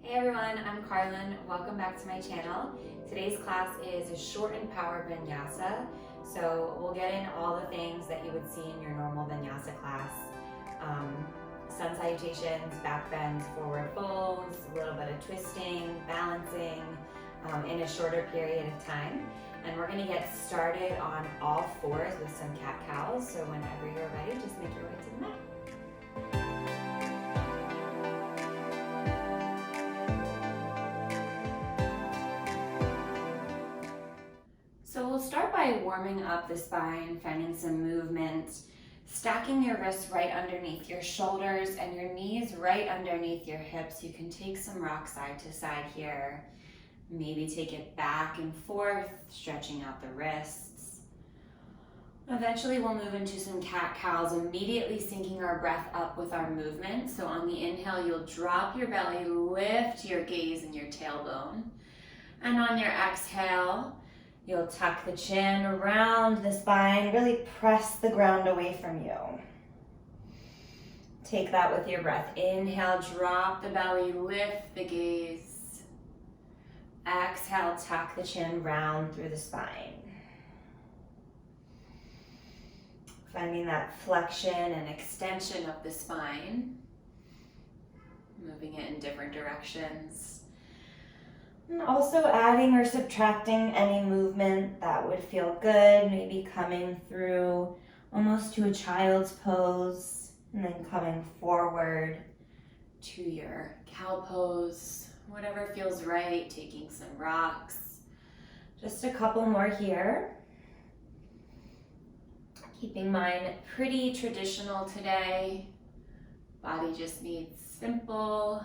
Hey everyone, I'm Carlin. Welcome back to my channel. Today's class is a short and power vinyasa. So we'll get in all the things that you would see in your normal vinyasa class. Sun salutations, backbends, forward folds, a little bit of twisting, balancing in a shorter period of time. And we're going to get started on all fours with some cat-cows. So whenever you're ready, just make your way to the mat. So we'll start by warming up the spine, finding some movement, stacking your wrists right underneath your shoulders and your knees right underneath your hips. You can take some rock side to side here. Maybe take it back and forth, stretching out the wrists. Eventually we'll move into some cat-cows, immediately syncing our breath up with our movement. So on the inhale, you'll drop your belly, lift your gaze and your tailbone. And on your exhale, you'll tuck the chin around the spine, really press the ground away from you. Take that with your breath. Inhale, drop the belly, lift the gaze. Exhale, tuck the chin round through the spine. Finding that flexion and extension of the spine. Moving it in different directions. And also adding or subtracting any movement that would feel good, maybe coming through almost to a child's pose, and then coming forward to your cow pose, whatever feels right, taking some rocks. Just a couple more here. Keeping mine pretty traditional today. Body just needs simple.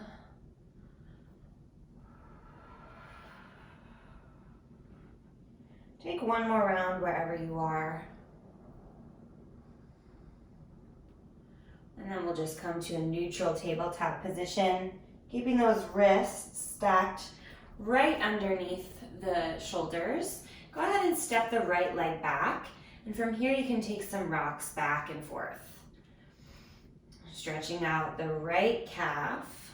Take one more round wherever you are. And then we'll just come to a neutral tabletop position, keeping those wrists stacked right underneath the shoulders. Go ahead and step the right leg back. And from here you can take some rocks back and forth. Stretching out the right calf.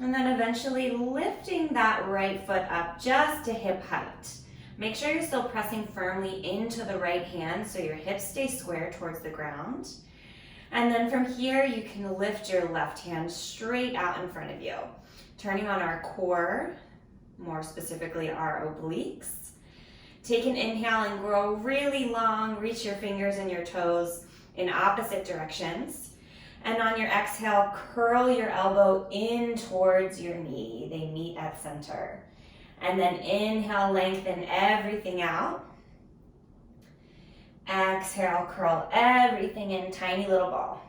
And then eventually lifting that right foot up just to hip height. Make sure you're still pressing firmly into the right hand so your hips stay square towards the ground. And then from here, you can lift your left hand straight out in front of you, turning on our core, more specifically our obliques. Take an inhale and grow really long, reach your fingers and your toes in opposite directions. And on your exhale, curl your elbow in towards your knee. They meet at center. And then inhale, lengthen everything out. Exhale, curl everything in, tiny little ball.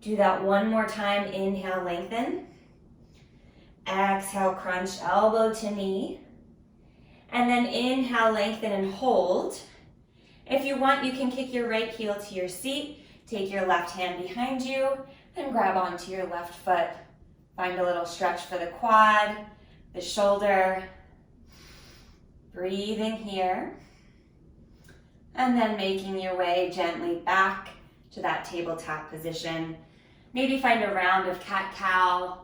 Do that one more time. Inhale, lengthen. Exhale, crunch elbow to knee. And then inhale, lengthen and hold. If you want, you can kick your right heel to your seat. Take your left hand behind you and grab onto your left foot. Find a little stretch for the quad, the shoulder. Breathing here. And then making your way gently back to that tabletop position. Maybe find a round of cat-cow.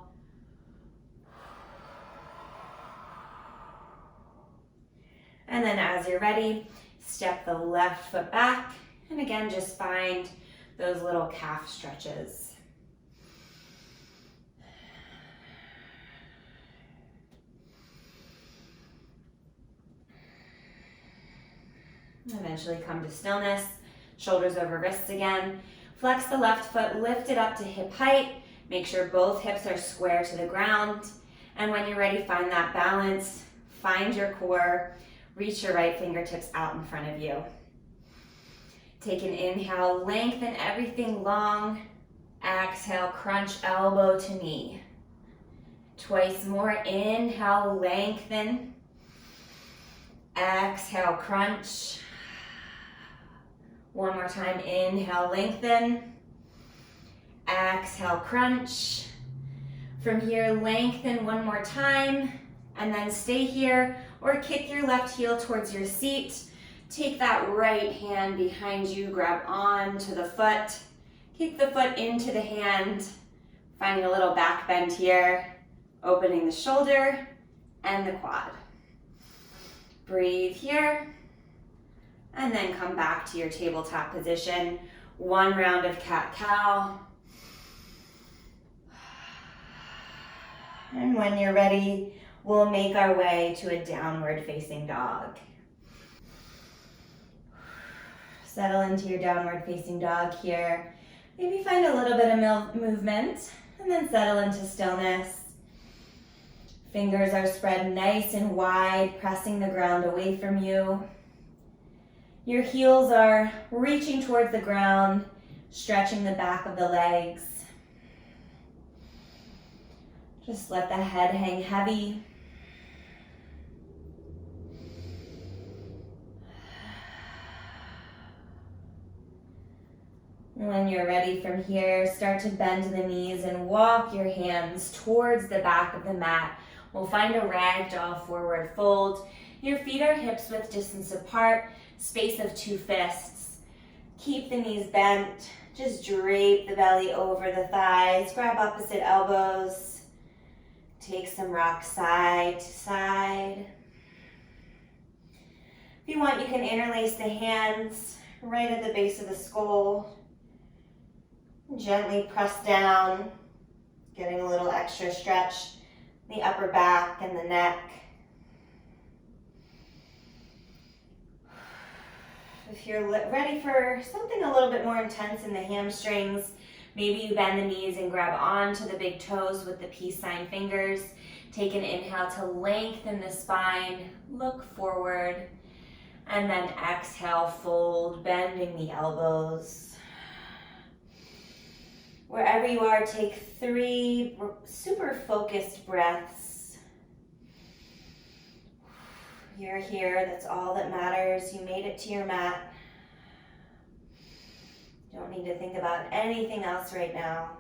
And then as you're ready, step the left foot back. And again, just find those little calf stretches. Eventually come to stillness, shoulders over wrists again. Flex the left foot, lift it up to hip height. Make sure both hips are square to the ground. And when you're ready, find that balance. Find your core. Reach your right fingertips out in front of you. Take an inhale, lengthen everything long. Exhale, crunch elbow to knee. Twice more, inhale, lengthen. Exhale, crunch. One more time, inhale, lengthen. Exhale, crunch. From here, lengthen one more time, and then stay here, or kick your left heel towards your seat. Take that right hand behind you, grab onto the foot. Kick the foot into the hand, finding a little back bend here. Opening the shoulder and the quad. Breathe here, and then come back to your tabletop position. One round of cat-cow. And when you're ready, we'll make our way to a downward facing dog. Settle into your downward facing dog here. Maybe find a little bit of movement and then settle into stillness. Fingers are spread nice and wide, pressing the ground away from you. Your heels are reaching towards the ground, stretching the back of the legs. Just let the head hang heavy. When you're ready from here, start to bend the knees and walk your hands towards the back of the mat. We'll find a ragdoll forward fold. Your feet are hips width distance apart, space of 2 fists. Keep the knees bent. Just drape the belly over the thighs. Grab opposite elbows. Take some rock side to side. If you want, you can interlace the hands right at the base of the skull. Gently press down, getting a little extra stretch in the upper back and the neck. If you're ready for something a little bit more intense in the hamstrings, maybe you bend the knees and grab onto the big toes with the peace sign fingers. Take an inhale to lengthen the spine, look forward, and then exhale, fold, bending the elbows. Wherever you are, take 3 super focused breaths. You're here, that's all that matters. You made it to your mat. You don't need to think about anything else right now.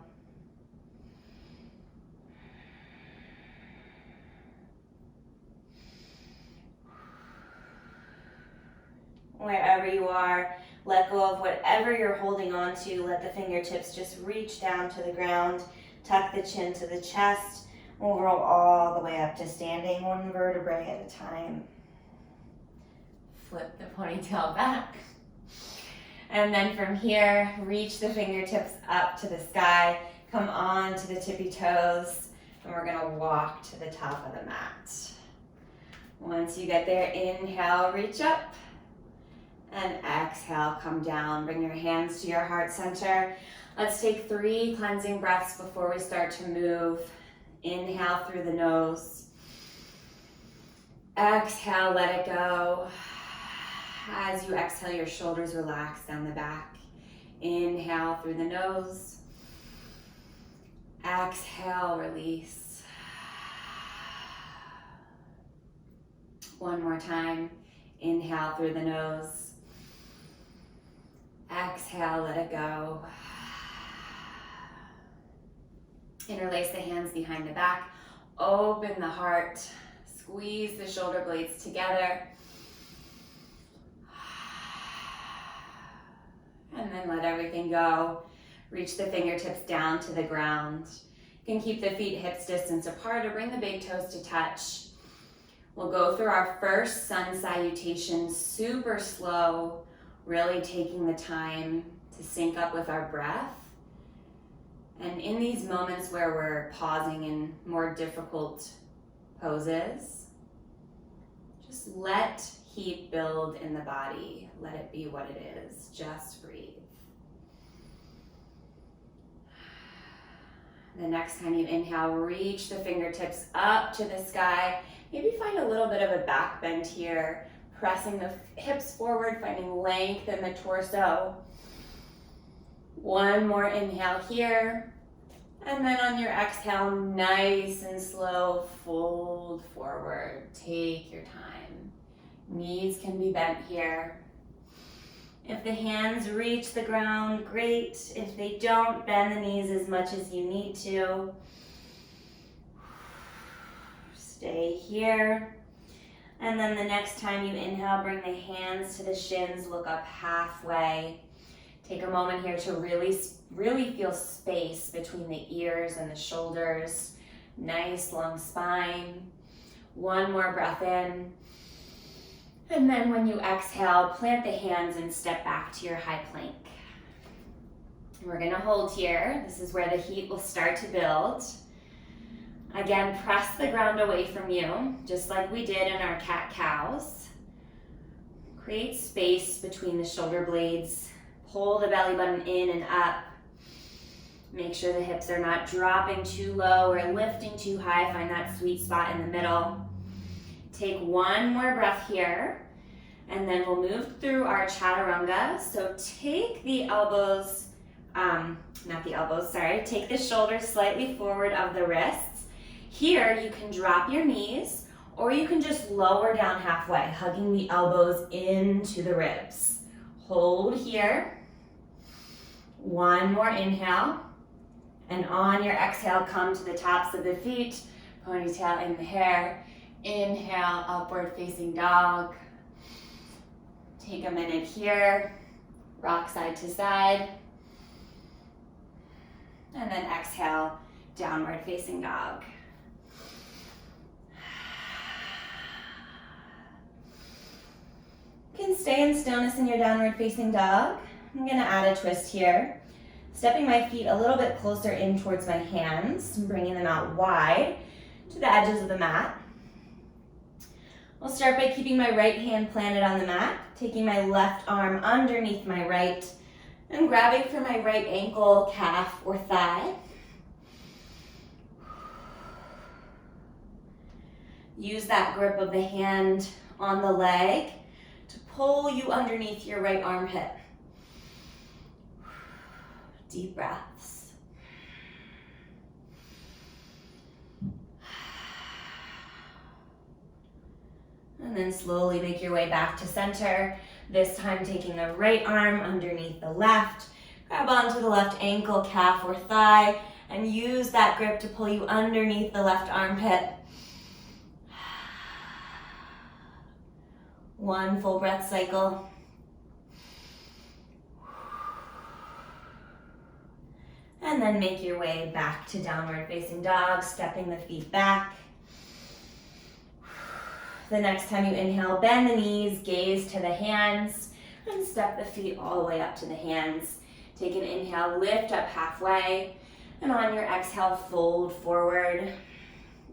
Wherever you are, let go of whatever you're holding on to. Let the fingertips just reach down to the ground. Tuck the chin to the chest. We'll roll all the way up to standing, 1 vertebrae at a time. Flip the ponytail back. And then from here, reach the fingertips up to the sky. Come on to the tippy toes. And we're gonna walk to the top of the mat. Once you get there, inhale, reach up. And exhale, come down. Bring your hands to your heart center. Let's take 3 cleansing breaths before we start to move. Inhale through the nose. Exhale, let it go. As you exhale, your shoulders relax down the back. Inhale through the nose. Exhale, release. One more time. Inhale through the nose. Exhale, let it go. Interlace the hands behind the back. Open the heart. Squeeze the shoulder blades together. And then let everything go. Reach the fingertips down to the ground. You can keep the feet hips distance apart or bring the big toes to touch. We'll go through our first sun salutation super slow, really taking the time to sync up with our breath. And in these moments where we're pausing in more difficult poses, just let heat build in the body. Let it be what it is. Just breathe. The next time you inhale, reach the fingertips up to the sky. Maybe find a little bit of a back bend here, pressing the hips forward, finding length in the torso. One more inhale here. And then on your exhale, nice and slow, fold forward. Take your time. Knees can be bent here. If the hands reach the ground, great. If they don't, bend the knees as much as you need to. Stay here. And then the next time you inhale, bring the hands to the shins, look up halfway. Take a moment here to really feel space between the ears and the shoulders. Nice long spine. One more breath in. And then when you exhale, plant the hands and step back to your high plank. We're gonna hold here. This is where the heat will start to build. Again, press the ground away from you, just like we did in our cat-cows. Create space between the shoulder blades. Pull the belly button in and up. Make sure the hips are not dropping too low or lifting too high. Find that sweet spot in the middle. Take one more breath here, and then we'll move through our Chaturanga. So take the elbows, take the shoulders slightly forward of the wrists. Here, you can drop your knees, or you can just lower down halfway, hugging the elbows into the ribs. Hold here. One more inhale. And on your exhale, come to the tops of the feet, ponytail in the hair. Inhale, upward facing dog. Take a minute here. Rock side to side. And then exhale, downward facing dog. You can stay in stillness in your downward facing dog. I'm gonna add a twist here. Stepping my feet a little bit closer in towards my hands, bringing them out wide to the edges of the mat. I'll start by keeping my right hand planted on the mat, taking my left arm underneath my right, and grabbing for my right ankle, calf, or thigh. Use that grip of the hand on the leg to pull you underneath your right armpit. Deep breaths. And then slowly make your way back to center. This time taking the right arm underneath the left. Grab onto the left ankle, calf, or thigh, and use that grip to pull you underneath the left armpit. One full breath cycle. And then make your way back to downward facing dog, stepping the feet back. The next time you inhale, bend the knees, gaze to the hands, and step the feet all the way up to the hands. Take an inhale, lift up halfway, and on your exhale, fold forward.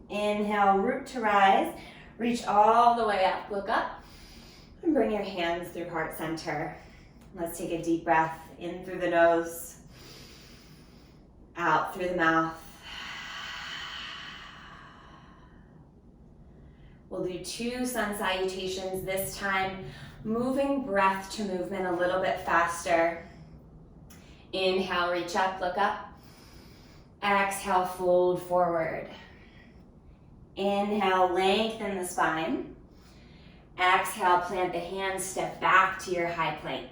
Inhale, root to rise, reach all the way up, look up, and bring your hands through heart center. Let's take a deep breath in through the nose, out through the mouth. We'll do 2 sun salutations this time, moving breath to movement a little bit faster. Inhale, reach up, look up. Exhale, fold forward. Inhale, lengthen the spine. Exhale, plant the hands, step back to your high plank.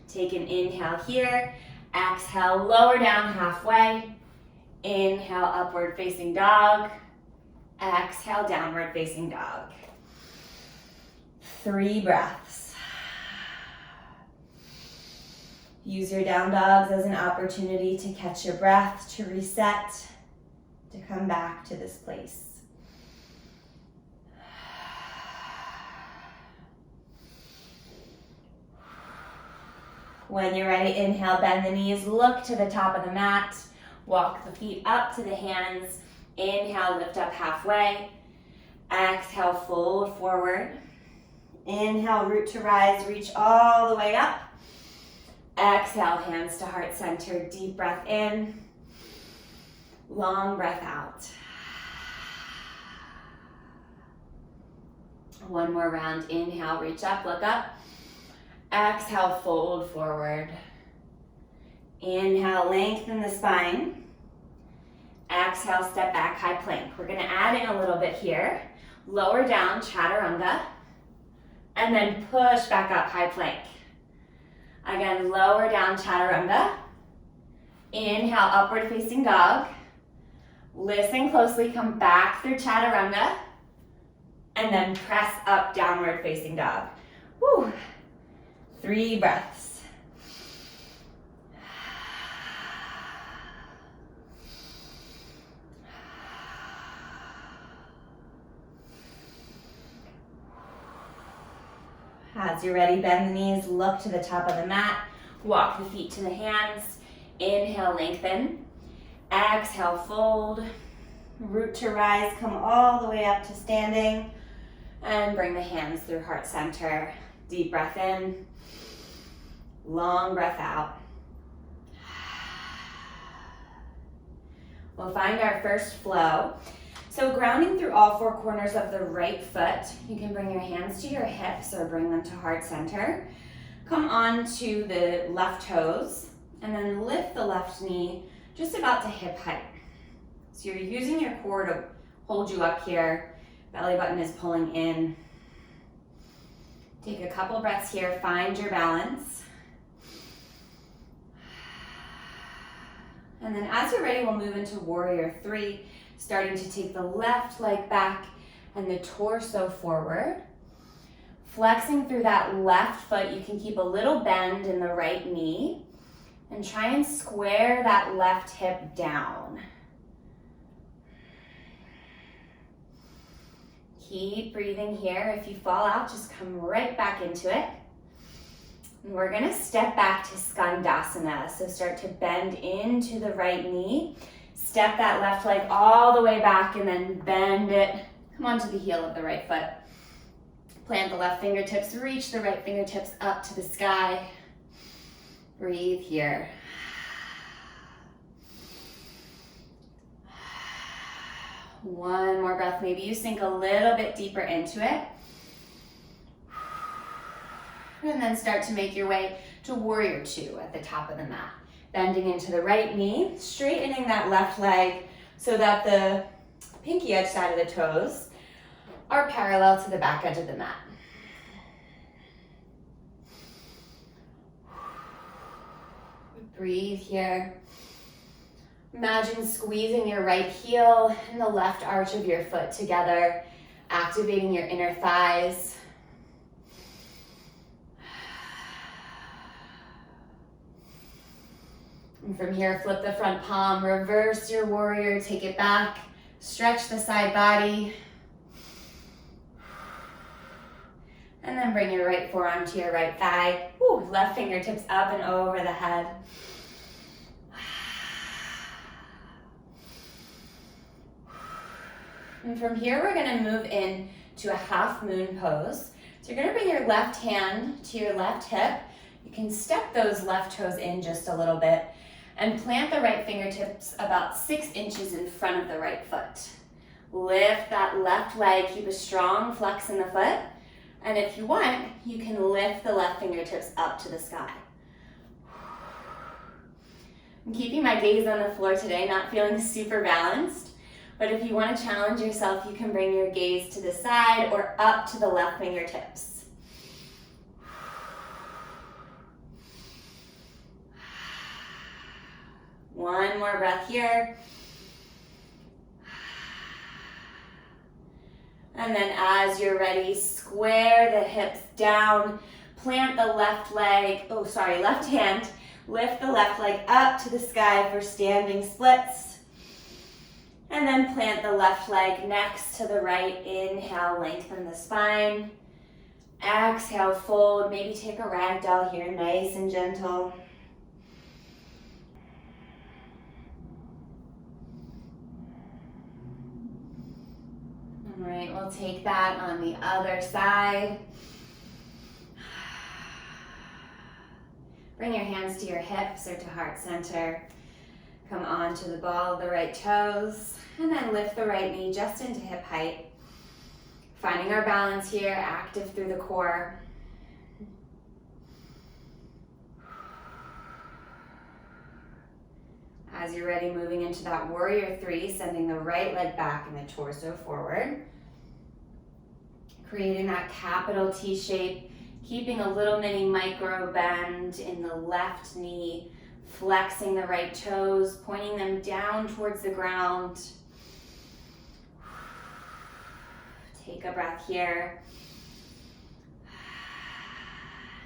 Take an inhale here. Exhale, lower down halfway. Inhale, upward facing dog. Exhale, downward facing dog. 3 breaths. Use your down dogs as an opportunity to catch your breath, to reset, to come back to this place. When you're ready, inhale, bend the knees, look to the top of the mat, walk the feet up to the hands. Inhale, lift up halfway. Exhale, fold forward. Inhale, root to rise, reach all the way up. Exhale, hands to heart center, deep breath in. Long breath out. One more round, inhale, reach up, look up. Exhale, fold forward. Inhale, lengthen the spine. Exhale, step back, high plank. We're gonna add in a little bit here. Lower down, Chaturanga. And then push back up, high plank. Again, lower down, Chaturanga. Inhale, upward facing dog. Listen closely, come back through Chaturanga. And then press up, downward facing dog. Woo. 3 breaths. As you're ready, bend the knees, look to the top of the mat, walk the feet to the hands. Inhale, lengthen. Exhale, fold. Root to rise, come all the way up to standing. And bring the hands through heart center. Deep breath in. Long breath out. We'll find our first flow. So grounding through all four corners of the right foot, you can bring your hands to your hips or bring them to heart center. Come on to the left toes and then lift the left knee just about to hip height. So you're using your core to hold you up here. Belly button is pulling in. Take a couple breaths here, find your balance. And then as you're ready, we'll move into warrior three, starting to take the left leg back and the torso forward. Flexing through that left foot, you can keep a little bend in the right knee and try and square that left hip down. Keep breathing here. If you fall out, just come right back into it. And we're gonna step back to Skandasana. So start to bend into the right knee. Step that left leg all the way back and then bend it. Come onto the heel of the right foot. Plant the left fingertips, reach the right fingertips up to the sky. Breathe here. One more breath. Maybe you sink a little bit deeper into it. And then start to make your way to warrior two at the top of the mat. Bending into the right knee, straightening that left leg so that the pinky edge side of the toes are parallel to the back edge of the mat. Breathe here. Imagine squeezing your right heel and the left arch of your foot together, activating your inner thighs. And from here, flip the front palm, reverse your warrior, take it back, stretch the side body. And then bring your right forearm to your right thigh. Woo, left fingertips up and over the head. And from here, we're gonna move in to a half moon pose. So you're gonna bring your left hand to your left hip. You can step those left toes in just a little bit and plant the right fingertips about 6 inches in front of the right foot. Lift that left leg, keep a strong flex in the foot. And if you want, you can lift the left fingertips up to the sky. I'm keeping my gaze on the floor today, not feeling super balanced. But if you want to challenge yourself, you can bring your gaze to the side or up to the left fingertips. One more breath here. And then as you're ready, square the hips down, plant the left hand, lift the left leg up to the sky for standing splits. And then plant the left leg next to the right. Inhale, lengthen the spine. Exhale, fold. Maybe take a ragdoll here, nice and gentle. All right, we'll take that on the other side. Bring your hands to your hips or to heart center. Come on to the ball of the right toes, and then lift the right knee just into hip height. Finding our balance here, active through the core. As you're ready, moving into that warrior three, sending the right leg back and the torso forward. Creating that capital T shape, keeping a little mini micro bend in the left knee, flexing the right toes, pointing them down towards the ground. Take a breath here.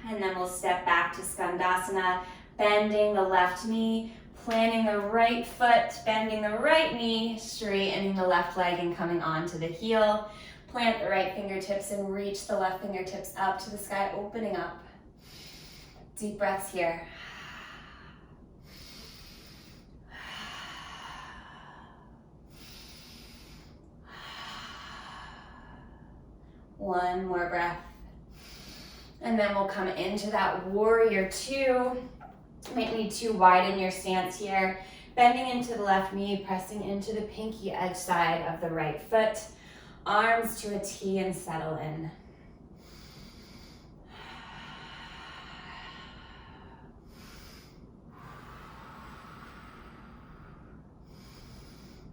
And then we'll step back to Skandasana, bending the left knee, planting the right foot, bending the right knee, straightening the left leg and coming onto the heel. Plant the right fingertips and reach the left fingertips up to the sky, opening up. Deep breaths here. One more breath. And then we'll come into that warrior two. Might need to widen your stance here. Bending into the left knee, pressing into the pinky edge side of the right foot. Arms to a T and settle in.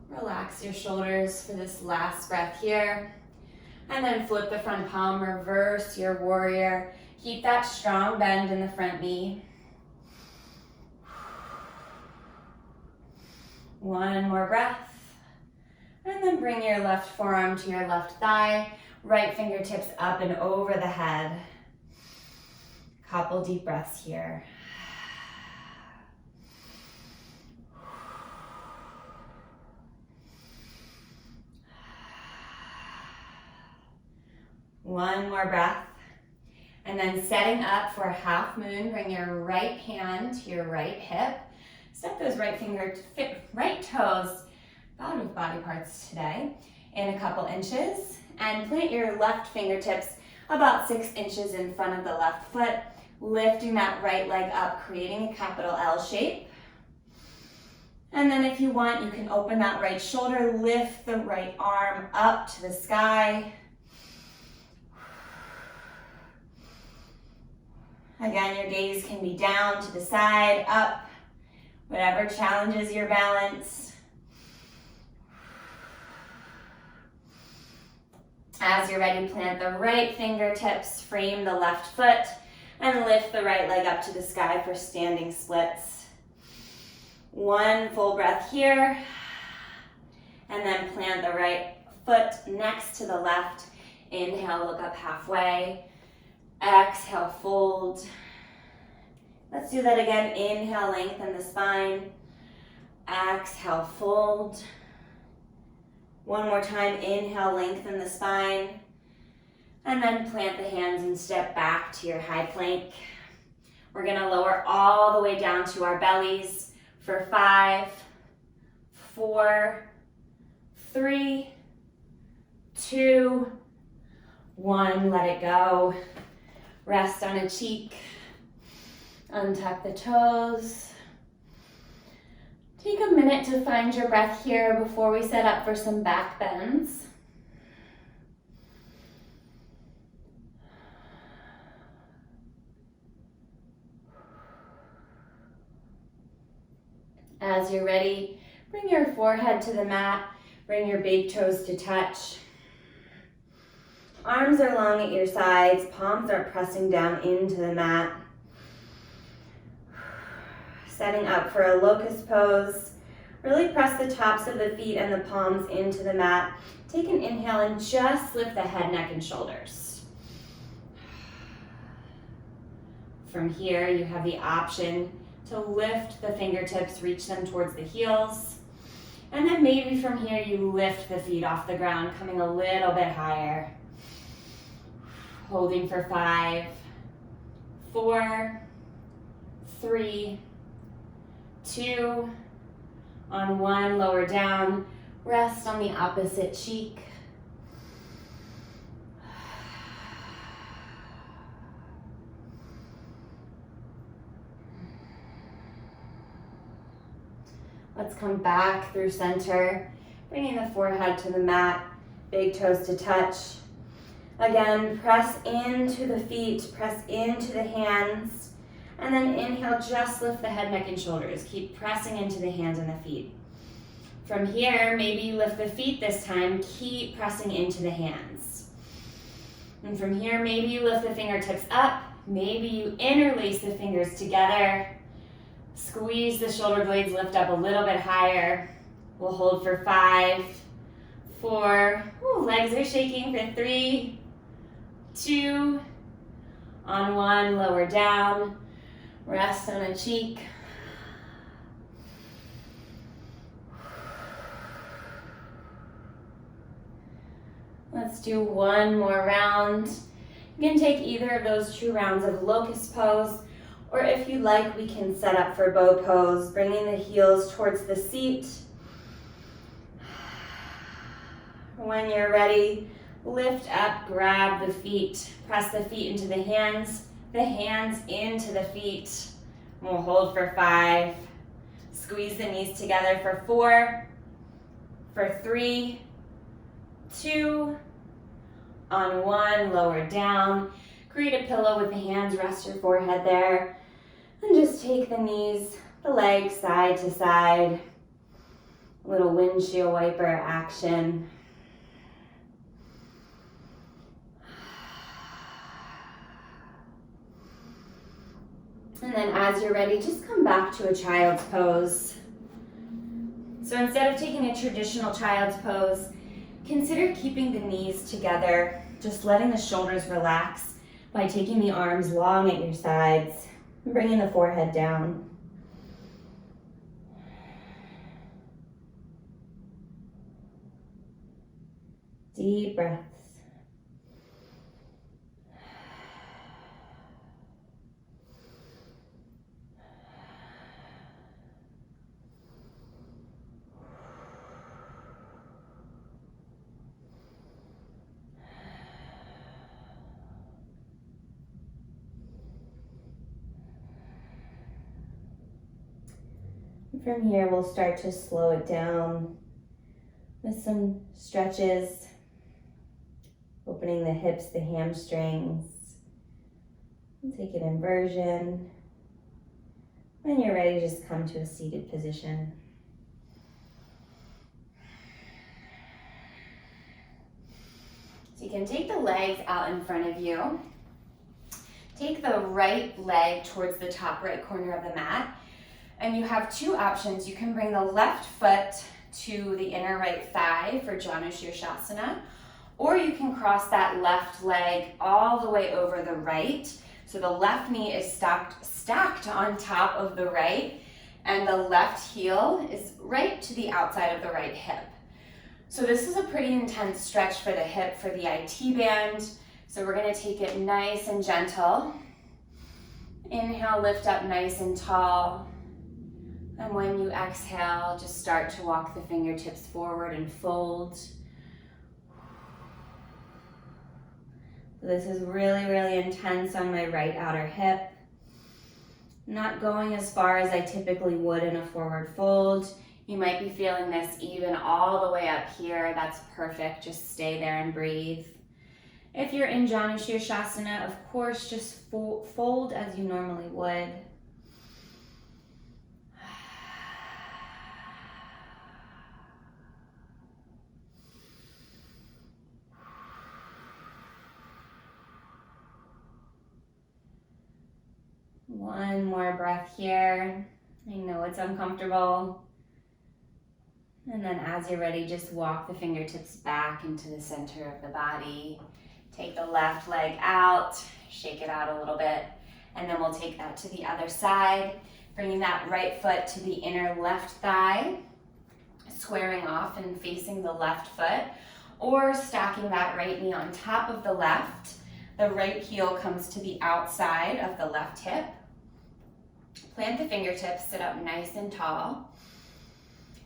Relax your shoulders for this last breath here. And then flip the front palm, reverse your warrior. Keep that strong bend in the front knee. One more breath. And then bring your left forearm to your left thigh. Right fingertips up and over the head. Couple deep breaths here. One more breath. And then setting up for a half moon, bring your right hand to your right hip. Step those right toes, out of body parts today, in a couple inches. And plant your left fingertips about 6 inches in front of the left foot, lifting that right leg up, creating a capital L shape. And then if you want, you can open that right shoulder, lift the right arm up to the sky. Again, your gaze can be down, to the side, up, whatever challenges your balance. As you're ready, plant the right fingertips, frame the left foot, and lift the right leg up to the sky for standing splits. One full breath here, and then plant the right foot next to the left. Inhale, look up halfway. Exhale, fold. Let's do that again. Inhale, lengthen the spine. Exhale, fold. One more time. Inhale, lengthen the spine. And then plant the hands and step back to your high plank. We're going to lower all the way down to our bellies for 5, 4, 3, 2, 1. Let it go. Rest on a cheek, untuck the toes. Take a minute to find your breath here before we set up for some back bends. As you're ready, bring your forehead to the mat, bring your big toes to touch. Arms are long at your sides, palms are pressing down into the mat. Setting up for a locust pose. Really press the tops of the feet and the palms into the mat. Take an inhale and just lift the head, neck, and shoulders. From here, you have the option to lift the fingertips, reach them towards the heels. And then maybe from here, you lift the feet off the ground, coming a little bit higher. Holding for 5, 4, 3, 2, on 1, lower down, rest on the opposite cheek. Let's come back through center, bringing the forehead to the mat, big toes to touch. Again, press into the feet, press into the hands, and then inhale, just lift the head, neck, and shoulders. Keep pressing into the hands and the feet. From here, maybe you lift the feet this time, keep pressing into the hands. And from here, maybe you lift the fingertips up, maybe you interlace the fingers together, squeeze the shoulder blades, lift up a little bit higher. We'll hold for 5, 4, legs are shaking for 3, 2, on 1, lower down, rest on a cheek. Let's do one more round. You can take either of those 2 rounds of Locust Pose, or if you like, we can set up for Bow Pose, bringing the heels towards the seat. When you're ready, lift up, grab the feet, press the feet into the hands into the feet. We'll hold for 5, squeeze the knees together for 4, for 3, 2, on 1, lower down. Create a pillow with the hands, rest your forehead there, and just take the knees, the legs side to side. A little windshield wiper action. And then as you're ready, just come back to a child's pose. So instead of taking a traditional child's pose, consider keeping the knees together, just letting the shoulders relax by taking the arms long at your sides and bringing the forehead down. Deep breaths. From here, we'll start to slow it down with some stretches, opening the hips, the hamstrings. Take an inversion. When you're ready, just come to a seated position. So you can take the legs out in front of you. Take the right leg towards the top right corner of the mat. And you have 2 options. You can bring the left foot to the inner right thigh for Janu Shirshasana, or you can cross that left leg all the way over the right. So the left knee is stacked on top of the right, and the left heel is right to the outside of the right hip. So this is a pretty intense stretch for the hip, for the IT band. So we're gonna take it nice and gentle. Inhale, lift up nice and tall. And when you exhale, just start to walk the fingertips forward and fold. This is really, really intense on my right outer hip. Not going as far as I typically would in a forward fold. You might be feeling this even all the way up here. That's perfect. Just stay there and breathe. If you're in Janu Shirshasana, of course, just fold as you normally would. One more breath here. I know it's uncomfortable. And then as you're ready, just walk the fingertips back into the center of the body. Take the left leg out, shake it out a little bit, and then we'll take that to the other side, bringing that right foot to the inner left thigh, squaring off and facing the left foot, or stacking that right knee on top of the left. The right heel comes to the outside of the left hip. Plant the fingertips, sit up nice and tall,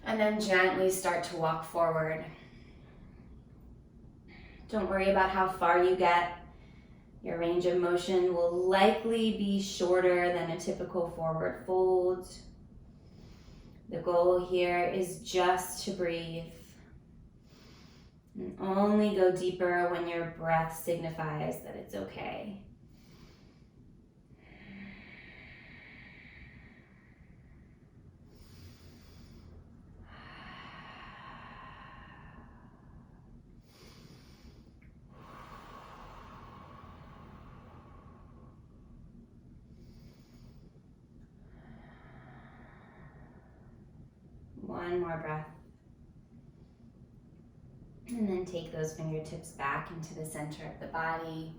and then gently start to walk forward. Don't worry about how far you get. Your range of motion will likely be shorter than a typical forward fold. The goal here is just to breathe. And only go deeper when your breath signifies that it's okay. One more breath. And then take those fingertips back into the center of the body.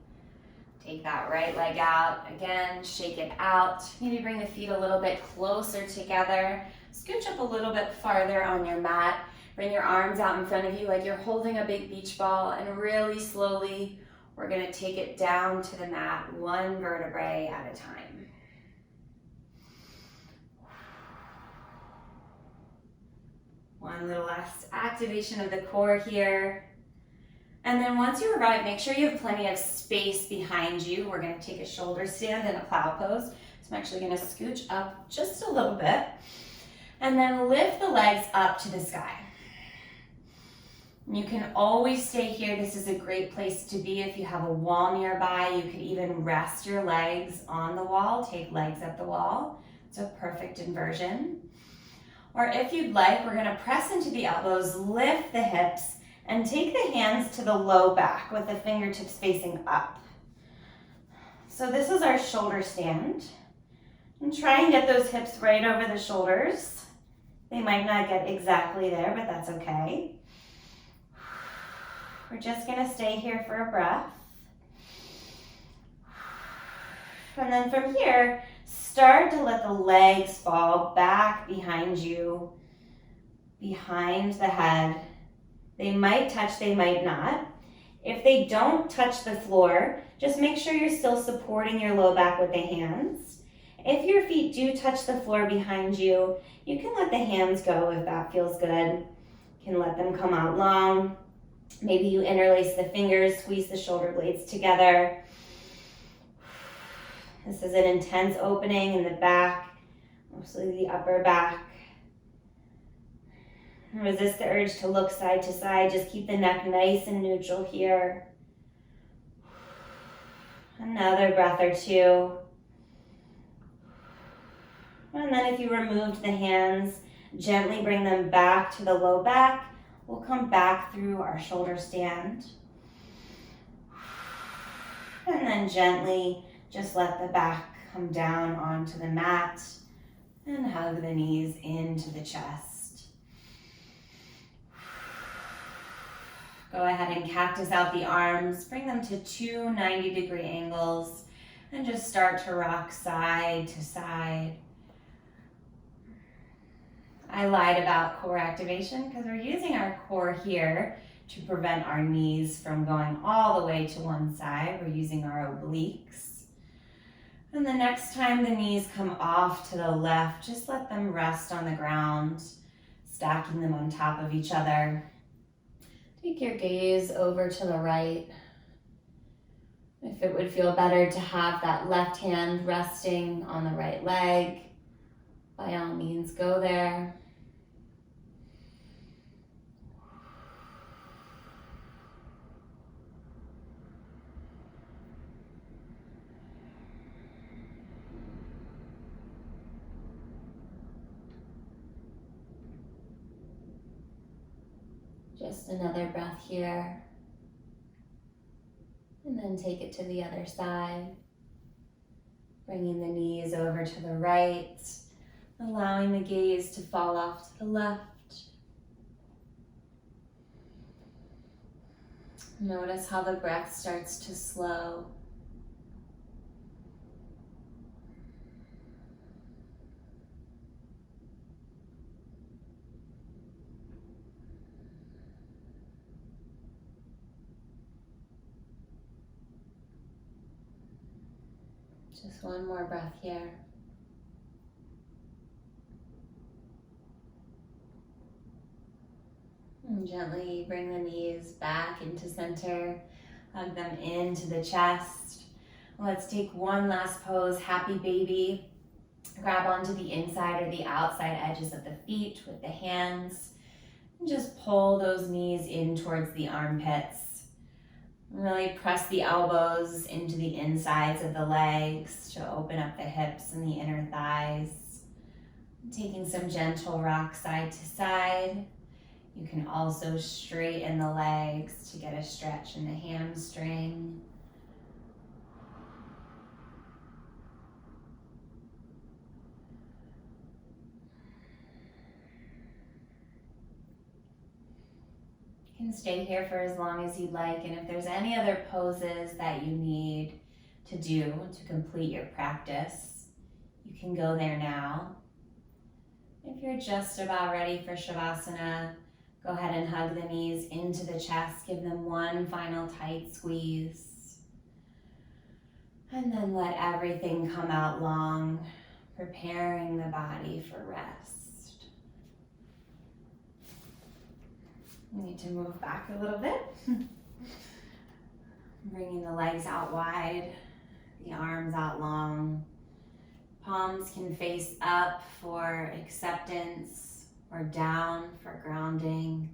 Take that right leg out. Again, shake it out. Maybe bring the feet a little bit closer together. Scooch up a little bit farther on your mat. Bring your arms out in front of you like you're holding a big beach ball, and really slowly, we're gonna take it down to the mat, one vertebrae at a time. One little last activation of the core here. And then once you arrive, make sure you have plenty of space behind you. We're gonna take a shoulder stand in a plow pose. So I'm actually gonna scooch up just a little bit. And then lift the legs up to the sky. You can always stay here. This is a great place to be. If you have a wall nearby, you could even rest your legs on the wall, take legs at the wall. It's a perfect inversion. Or if you'd like, we're gonna press into the elbows, lift the hips, and take the hands to the low back with the fingertips facing up. So this is our shoulder stand. And try and get those hips right over the shoulders. They might not get exactly there, but that's okay. We're just gonna stay here for a breath. And then from here, start to let the legs fall back behind you, behind the head. They might touch, they might not. If they don't touch the floor, just make sure you're still supporting your low back with the hands. If your feet do touch the floor behind you, you can let the hands go if that feels good. You can let them come out long. Maybe you interlace the fingers, squeeze the shoulder blades together. This is an intense opening in the back, mostly the upper back. Resist the urge to look side to side. Just keep the neck nice and neutral here. Another breath or two. And then if you removed the hands, gently bring them back to the low back. We'll come back through our shoulder stand. And then gently just let the back come down onto the mat and hug the knees into the chest. Go ahead and cactus out the arms. Bring them to two 90-degree angles and just start to rock side to side. I lied about core activation because we're using our core here to prevent our knees from going all the way to one side. We're using our obliques. And the next time the knees come off to the left, just let them rest on the ground, stacking them on top of each other. Take your gaze over to the right. If it would feel better to have that left hand resting on the right leg, by all means go there. Just another breath here. And then take it to the other side. Bringing the knees over to the right, allowing the gaze to fall off to the left. Notice how the breath starts to slow. Just one more breath here. And gently bring the knees back into center. Hug them into the chest. Let's take one last pose, happy baby. Grab onto the inside or the outside edges of the feet with the hands. And just pull those knees in towards the armpits. Really press the elbows into the insides of the legs to open up the hips and the inner thighs. Taking some gentle rock side to side. You can also straighten the legs to get a stretch in the hamstring. You can stay here for as long as you'd like, and if there's any other poses that you need to do to complete your practice, you can go there now. If you're just about ready for Shavasana, Go ahead and hug the knees into the chest. Give them one final tight squeeze. And then let everything come out long, preparing the body for rest. You need to move back a little bit. Bringing the legs out wide, the arms out long. Palms can face up for acceptance or down for grounding.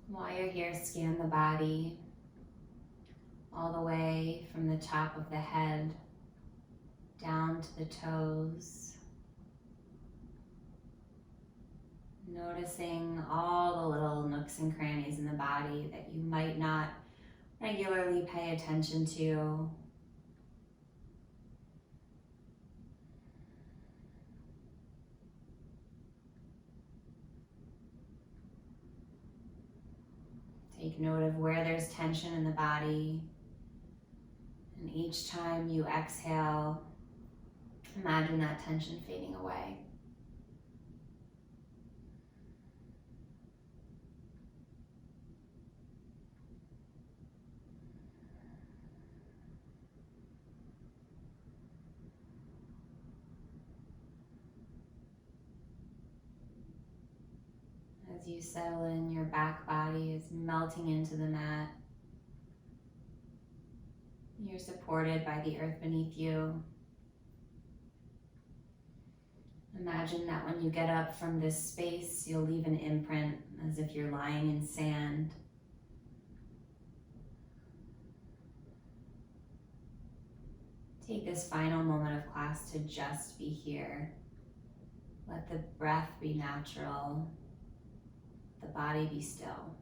While you're here, scan the body all the way from the top of the head down to the toes. Noticing all the little nooks and crannies in the body that you might not regularly pay attention to. Take note of where there's tension in the body. And each time you exhale, imagine that tension fading away. As you settle in, your back body is melting into the mat. You're supported by the earth beneath you. Imagine that when you get up from this space, you'll leave an imprint as if you're lying in sand. Take this final moment of class to just be here. Let the breath be natural, the body be still.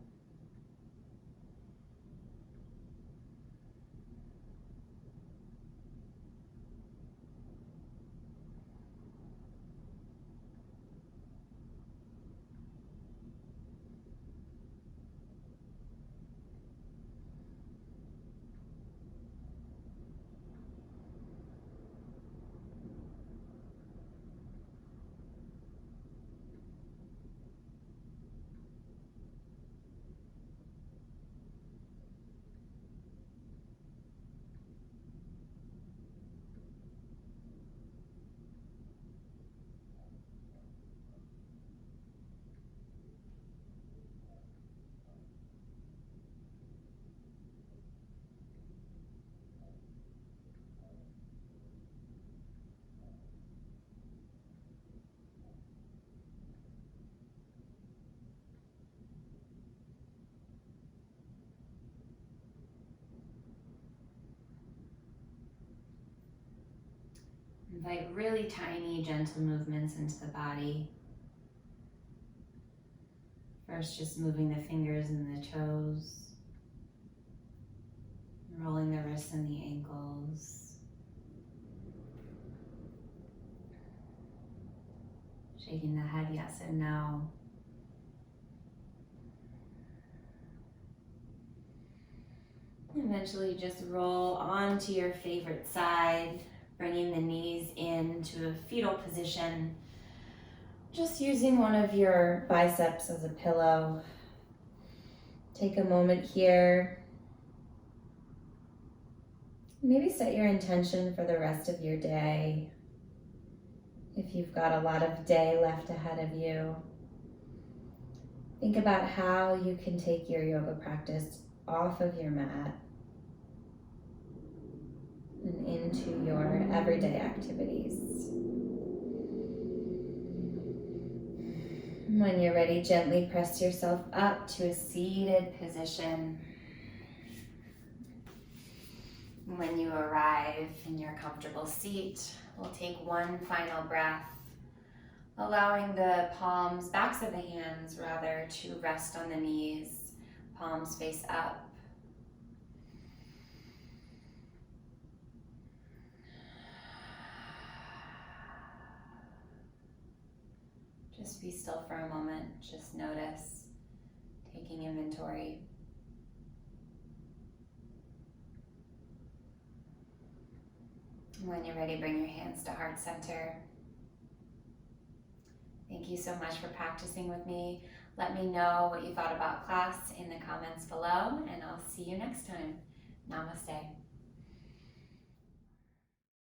Invite really tiny, gentle movements into the body. First, just moving the fingers and the toes, rolling the wrists and the ankles, shaking the head yes and no. Eventually, just roll onto your favorite side, bringing the knees into a fetal position. Just using one of your biceps as a pillow. Take a moment here. Maybe set your intention for the rest of your day. If you've got a lot of day left ahead of you, think about how you can take your yoga practice off of your mat and into your everyday activities. When you're ready, gently press yourself up to a seated position. When you arrive in your comfortable seat, we'll take one final breath, allowing the palms, backs of the hands rather, to rest on the knees, palms face up. Just be still for a moment, just notice, taking inventory. When you're ready, bring your hands to heart center. Thank you so much for practicing with me. Let me know what you thought about class in the comments below, and I'll see you next time. Namaste.